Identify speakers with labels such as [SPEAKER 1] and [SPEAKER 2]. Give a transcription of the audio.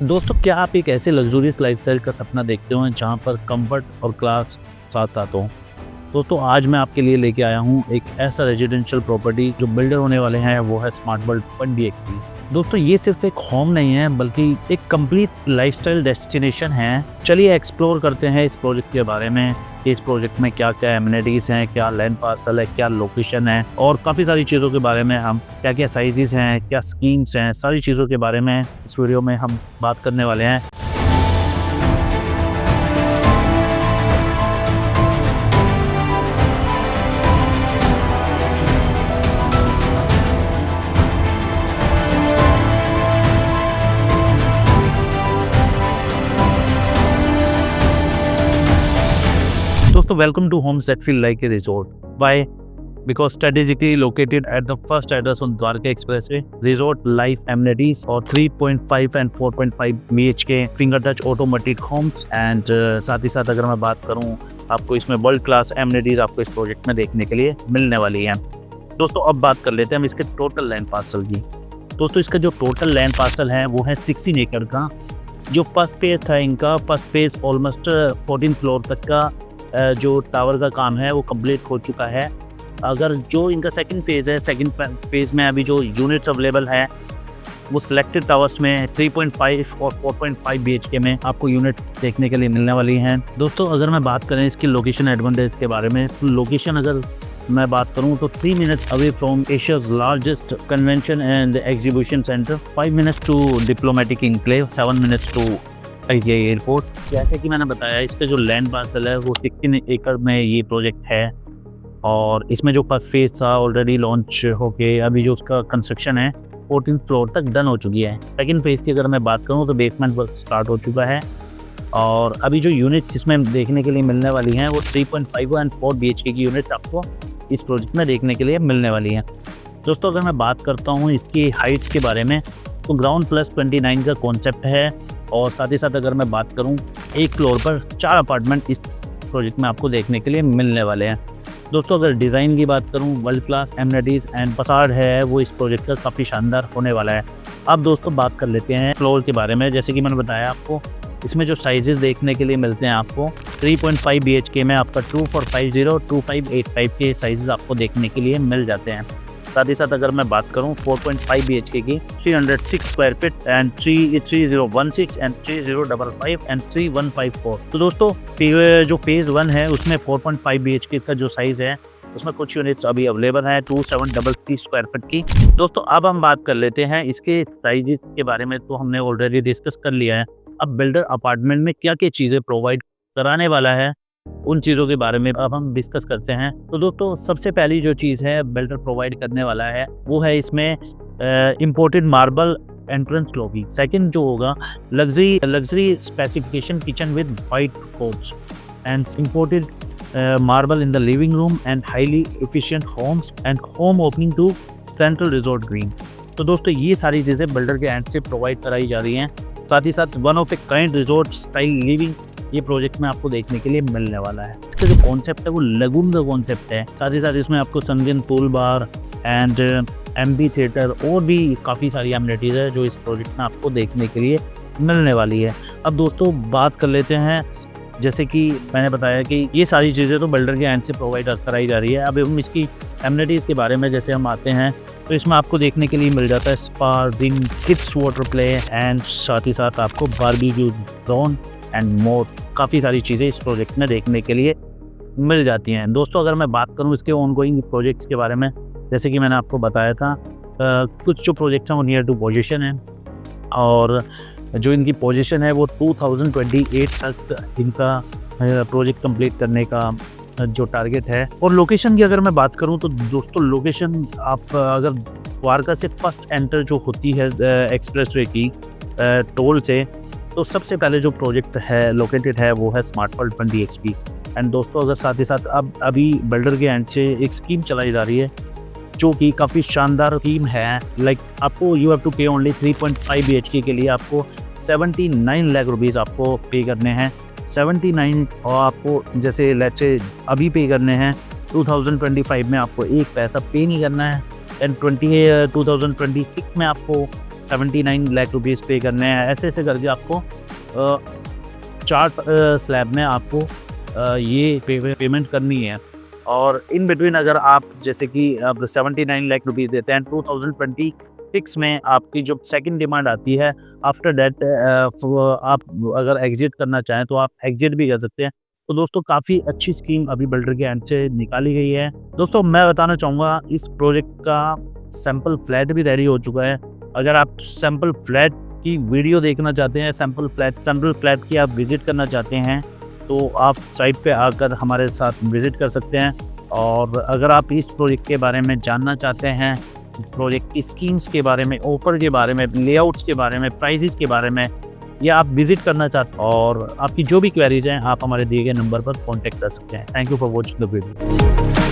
[SPEAKER 1] दोस्तों, क्या आप एक ऐसे लग्ज़रियस लाइफ़स्टाइल का सपना देखते हो जहाँ पर कंफर्ट और क्लास साथ-साथ हो? दोस्तों, आज मैं आपके लिए लेके आया हूँ एक ऐसा रेज़िडेंशियल प्रॉपर्टी जो बिल्डर होने वाले हैं, वो है स्मार्ट वर्ल्ड 1 बीएचके। दोस्तों, ये सिर्फ़ एक होम नहीं है बल्कि एक कंप्लीट लाइफ़स्टाइल डेस्टिनेशन है। चलिए एक्सप्लोर करते हैं इस प्रोजेक्ट के बारे में कि इस प्रोजेक्ट में क्या-क्या एमिनिटीज़ हैं, क्या लैंड पार्सल है, क्या लोकेशन है और काफ़ी सारी चीज़ों के बारे में हम क्या-क्या साइज़ेज़ हैं, क्या स्कीम्स हैं, सारी चीज़ों के बारे में इस वीडियो में हम बात करने वाले हैं। दोस्तों, welcome to homes that feel like a resort. Why? Because strategically located at the first address on Dwarka Expressway, resort life amenities और 3.5 and 4.5 BHK finger touch automatic homes and साथ ही साथ अगर मैं बात करूं, आपको इसमें वर्ल्ड क्लास एमिनिटीज आपको इस प्रोजेक्ट में देखने के लिए मिलने वाली हैं। दोस्तों, अब बात कर लेते हैं हम इसके टोटल लैंड पार्सल की। दोस्तों, इसका जो टोटल लैंड पार्सल है वो है 16 एकड़ का। जो फर्स्ट फेज था इनका, फर्स्ट फेज ऑलमोस्ट 14 फ्लोर तक का जो टावर का काम है वो कंप्लीट हो चुका है। अगर जो इनका सेकंड फेज़ है, सेकंड फेज़ में अभी जो यूनिट्स अवेलेबल हैं वो सिलेक्टेड टावर्स में 3.5 और 4.5 बीएचके में आपको यूनिट देखने के लिए मिलने वाली हैं। दोस्तों, अगर मैं बात करें इसकी लोकेशन एडवांटेज के बारे में, तो लोकेशन अगर मैं बात करूं तो 3 minutes away from Asia's largest convention and exhibition centre, 5 minutes to diplomatic enclave, 7 minutes to IGI airport. जैसे कि मैंने बताया, इसका जो लैंड पार्सल है वो 16 एकड़ में ये प्रोजेक्ट है और इसमें जो फर्स्ट फेज़ था ऑलरेडी लॉन्च होके अभी जो उसका कंस्ट्रक्शन है 14 फ्लोर तक डन हो चुकी है। सेकंड फेज़ की अगर मैं बात करूं तो बेसमेंट वर्क स्टार्ट हो चुका है और अभी जो यूनिट्स इसमें देखने के लिए मिलने वाली हैं वो 3.5 एंड 4 बीएचके की यूनिट्स आपको इस प्रोजेक्ट में देखने के लिए मिलने वाली हैं। दोस्तों, अगर मैं बात करता हूँ इसकी हाइट्स के बारे में, तो ग्राउंड प्लस 29 का कॉन्सेप्ट है और साथ ही साथ अगर मैं बात करूँ, एक फ्लोर पर 4 अपार्टमेंट इस प्रोजेक्ट में आपको देखने के लिए मिलने वाले हैं। दोस्तों, अगर डिज़ाइन की बात करूं, world class amenities and facade है वो इस प्रोजेक्ट का काफ़ी शानदार होने वाला है। अब दोस्तों बात कर लेते हैं फ्लोर के बारे में। जैसे कि मैंने बताया आपको, इसमें जो साइजेस देखने के लिए मिलते हैं आपको 3.5 बीएचके में आपका 2450, 2585 के साइजेस आपको देखने के लिए मिल जाते हैं। साथ ही साथ अगर मैं बात करूं 4.5 बीएचके की 306 square feet and 3016 and 3055 and 3154। तो दोस्तों, जो फेज़ 1 है उसमें 4.5 बीएचके का जो साइज़ है उसमें कुछ यूनिट्स अभी अवेलेबल हैं 2733 स्क्वायर फीट की। दोस्तों, अब हम बात कर लेते हैं इसके साइज़ के बारे में। तो हमने ऑलरेडी डिस्कस कर लिया है। अब बिल्डर अपार्टमेंट में क्या-क्या चीज़ें प्रोवाइड कराने वाला है, उन चीज़ों के बारे में अब हम डिस्कस करते हैं। तो दोस्तों, सबसे पहली जो चीज़ है बिल्डर प्रोवाइड करने वाला है वो है इसमें imported marble entrance lobby. Second जो होगा, luxury specification kitchen with white quartz and imported marble in the living room and highly efficient homes and home opening to central resort green. तो दोस्तों, ये सारी चीज़ें बिल्डर के एंड से provide कराई जा रही हैं। साथ ही साथ one of a kind resort style living ये प्रोजेक्ट में आपको देखने के लिए मिलने वाला है। इसका जो कॉन्सेप्ट है वो लगून का कॉन्सेप्ट है। साथ ही साथ इसमें आपको संगीन pool bar and Aamby theatre और भी काफ़ी सारी एमिनिटीज़ है जो इस प्रोजेक्ट में आपको देखने के लिए मिलने वाली है। अब दोस्तों बात कर लेते हैं, जैसे कि मैंने बताया कि ये सारी चीज़ें तो बिल्डर के एंड से प्रोवाइड कराई जा रही है। अब हम इसकी एमिनिटीज़ के बारे में जैसे हम आते हैं तो इसमें आपको देखने के लिए मिल जाता है spa, gym, kids water play and साथ ही साथ आपको बारबेक्यू जोन एंड मोर काफ़ी सारी चीज़ें इस प्रोजेक्ट में देखने के लिए मिल जाती हैं। दोस्तों, अगर मैं बात करूं इसके ऑनगोइंग प्रोजेक्ट्स के बारे में, जैसे कि मैंने आपको बताया था, कुछ जो प्रोजेक्ट हैं वो नियर टू पोजीशन है और जो इनकी पोजीशन है वो 2028 तक इनका प्रोजेक्ट कंप्लीट करने का जो टारगेट है। और लोकेशन की अगर मैं बात करूं तो दोस्तों, लोकेशन आप अगर द्वारका से फर्स्ट एंटर जो होती है एक्सप्रेसवे की टोल से, तो सबसे पहले जो प्रोजेक्ट है लोकेटेड है वो है स्मार्ट वर्ल्ड 1 बीएचके। एंड दोस्तों, अगर साथ ही साथ अब अभी बिल्डर के एंड से एक स्कीम चलाई जा रही है जो कि काफ़ी शानदार स्कीम है। लाइक आपको यू हैव टू पे ओनली 3.5 बीएचके के लिए आपको 79 लाख रुपीज़ आपको पे करने हैं। 79 और आपको जैसे लेट्स से अभी पे करने हैं 2025 में आपको एक पैसा पे नहीं करना है। एंड 2026 में आपको 79 लाख रुपीज़ पे करने हैं। ऐसे ऐसे करके आपको 4 स्लैब में आपको ये पेमेंट करनी है। और इन बिटवीन अगर आप जैसे कि अब 79 लाख रुपीज़ देते हैं, 2026 में आपकी जो सेकंड डिमांड आती है, आफ्टर दैट आप अगर एग्जिट करना चाहें तो आप एग्जिट भी कर सकते हैं। तो दोस्तों काफ़ी अच्छी स्कीम अभी बिल्डर के एंड से निकाली गई है। दोस्तों मैं बताना चाहूँगा इस प्रोजेक्ट का सैंपल फ्लैट भी रेडी हो चुका है। अगर आप सैंपल फ्लैट की वीडियो देखना चाहते हैं, सैंपल फ्लैट की आप विजिट करना चाहते हैं, तो आप साइट पे आकर हमारे साथ विजिट कर सकते हैं। और अगर आप इस प्रोजेक्ट के बारे में जानना चाहते हैं, प्रोजेक्ट की स्कीम्स के बारे में, ऑफर के बारे में, लेआउट्स के बारे में, प्राइजेस के बारे में, या आप विजिट करना चाहते हैं और आपकी जो भी क्वेरीज हैं आप हमारे दिए गए नंबर पर कॉन्टैक्ट कर सकते हैं। Thank you for watching the video.